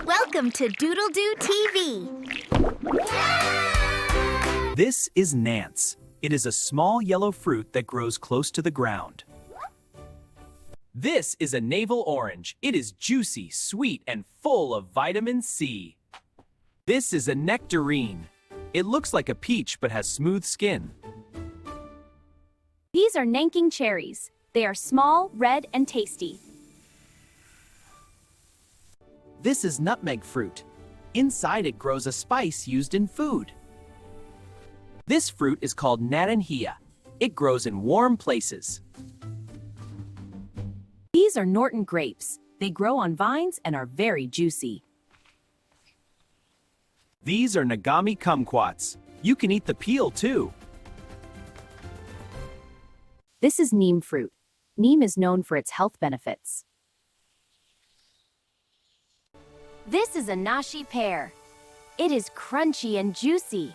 Welcome to Doodle-Doo TV. This is Nance. It is a small yellow fruit that grows close to the ground. This is a navel orange. It is juicy, sweet, and full of vitamin C. This is a nectarine. It looks like a peach but has smooth skin. These are Nanking cherries. They are small, red, and tasty. This is nutmeg fruit. Inside it grows a spice used in food. This fruit is called naranjilla. It grows in warm places. These are Norton grapes. They grow on vines and are very juicy. These are Nagami kumquats. You can eat the peel too. This is neem fruit. Neem is known for its health benefits. This is a nashi pear. It is crunchy and juicy.